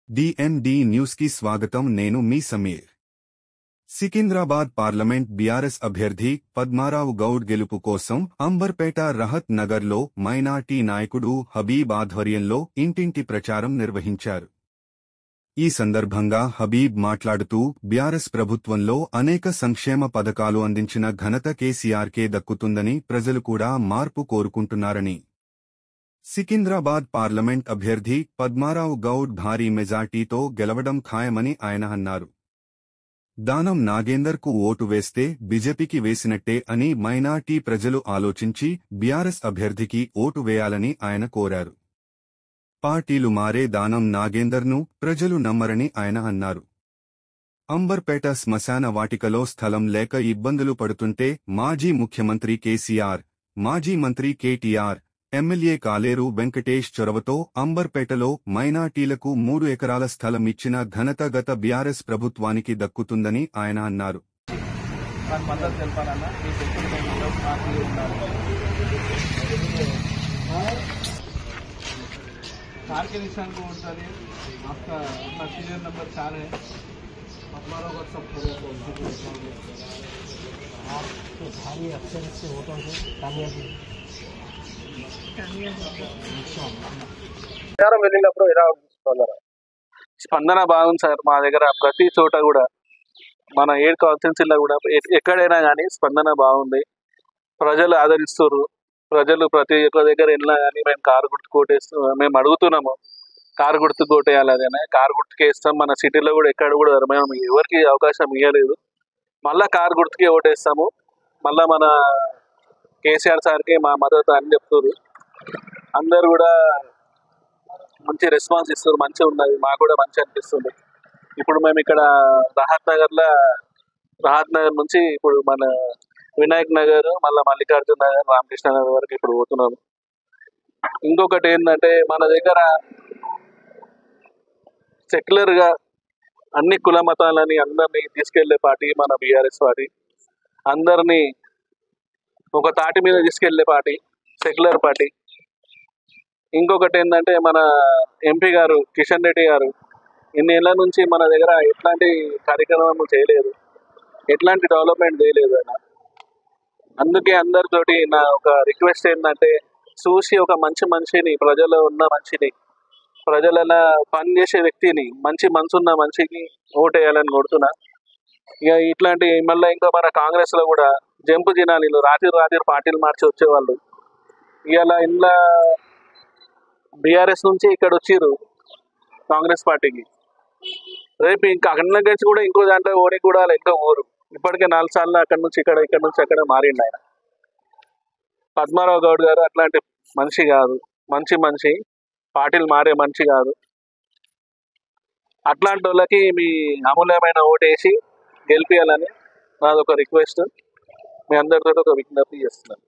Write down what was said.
DND news కి స్వాగతం. నేను మీ సమీర్. సికింద్రాబాద్ పార్లమెంట్ బీఆర్ఎస్ అభ్యర్థి పద్మారావు గౌడ్ గెలుపు కోసం అంబర్పేట రహత్ నగర్లో మైనార్టీ నాయకుడు హబీబ్ ఆధ్వర్యంలో ఇంటింటి ప్రచారం నిర్వహించారు. ఈ సందర్భంగా హబీబ్ మాట్లాడుతూ బీఆర్ఎస్ ప్రభుత్వంలో అనేక సంక్షేమ పథకాలు అందించిన ఘనత కేసీఆర్కే దక్కుతుందని, ప్రజలు కూడా మార్పు కోరుకుంటున్నారని, సికింద్రాబాద్ పార్లమెంట్ అభ్యర్థి పద్మారావు గౌడ్ భారీ మెజార్టీతో గెలవడం ఖాయమని ఆయన అన్నారు. దానం నాగేందర్కు ఓటు వేస్తే బీజేపీకి వేసినట్టే అని మైనార్టీ ప్రజలు ఆలోచించి బీఆర్ఎస్ అభ్యర్థికి ఓటు వేయాలని ఆయన కోరారు. పార్టీలు మారే దానం నాగేందర్ను ప్రజలు నమ్మరని ఆయన అన్నారు. అంబర్పేట శ్మశాన వాటికలో స్థలం లేక ఇబ్బందులు పడుతుంటే మాజీ ముఖ్యమంత్రి కేసీఆర్, మాజీ మంత్రి కేటీఆర్, ఎమ్మెల్యే కాలేరు వెంకటేష్ చొరవతో అంబర్పేటలో మైనార్టీలకు 3 ఎకరాల స్థలం ఇచ్చిన ఘనత గత బీఆర్ఎస్ ప్రభుత్వానికి దక్కుతుందని ఆయన అన్నారు. స్పందన బాగుంది సార్. మా దగ్గర ప్రతి చోట కూడా, మన 7 కాన్స్టిట్యున్సీలో కూడా ఎక్కడైనా కానీ స్పందన బాగుంది. ప్రజలు ఆదరిస్తారు. ప్రజలు ప్రతి ఒక్క దగ్గర వెళ్ళినా కానీ మేము కారు గుర్తుకు ఓటేస్తాం, మేము అడుగుతున్నాము కారు గుర్తుకు ఓటేయాలని. కారు గుర్తుకే ఇస్తాం. మన సిటీలో కూడా ఎక్కడ కూడా మేము ఎవరికి అవకాశం ఇవ్వలేదు. మళ్ళా కారు గుర్తుకే ఓటేస్తాము. మళ్ళా మన కేసీఆర్ సార్కి మా మద్దతు అని చెప్తారు. అందరు కూడా మంచి రెస్పాన్స్ ఇస్తారు. మంచిగా ఉన్నది, మాకు కూడా మంచి అనిపిస్తుంది. ఇప్పుడు మేము ఇక్కడ రహత్ నగర్ నుంచి ఇప్పుడు మన వినాయక్ నగర్, మళ్ళీ మల్లికార్జున నగర్, రామకృష్ణ నగర్ వరకు ఇప్పుడు పోతున్నాము. ఇంకొకటి ఏంటంటే, మన దగ్గర సెక్యులర్గా అన్ని కుల మతాలని అందరినీ తీసుకెళ్లే పార్టీ మన బీఆర్ఎస్ పార్టీ. అందరినీ ఒక తాటి మీద తీసుకెళ్లే పార్టీ సెక్యులర్ పార్టీ. ఇంకొకటి ఏంటంటే, మన ఎంపీ గారు కిషన్ రెడ్డి గారు ఇన్నేళ్ల నుంచి మన దగ్గర ఎట్లాంటి కార్యక్రమం చేయలేదు, ఎట్లాంటి డెవలప్మెంట్ చేయలేదు ఆయన. అందుకే అందరితోటి నా ఒక రిక్వెస్ట్ ఏంటంటే, చూసి ఒక మంచి మనిషిని, ప్రజల్లో ఉన్న మనిషిని, ప్రజలలో పనిచేసే వ్యక్తిని, మంచి మనసున్న మనిషికి ఓటేయాలని కోరుతున్నా. ఇక ఇట్లాంటి మళ్ళీ ఇంకా మన కాంగ్రెస్లో కూడా జంపు జినానీలు రాత్రి పార్టీలు మార్చి వచ్చేవాళ్ళు ఇలా ఇంట్లో బీఆర్ఎస్ నుంచి ఇక్కడ వచ్చిర్రు కాంగ్రెస్ పార్టీకి. రేపు ఇంకా అక్కడ నుంచి కూడా ఇంకో దాంట్లో ఓడి కూడా ఇంకా ఊరు. ఇప్పటికే 4 సార్లు అక్కడ నుంచి అక్కడ మారిండు ఆయన. పద్మారావు గౌడ్ గారు అట్లాంటి మనిషి కాదు, మంచి మనిషి, పార్టీలు మారే మనిషి కాదు. అట్లాంటి వాళ్ళకి మీ అమూల్యమైన ఓటేసి గెలిపియాలని నాదొక రిక్వెస్ట్. మీ అందరితో ఒక విజ్ఞప్తి చేస్తున్నాను.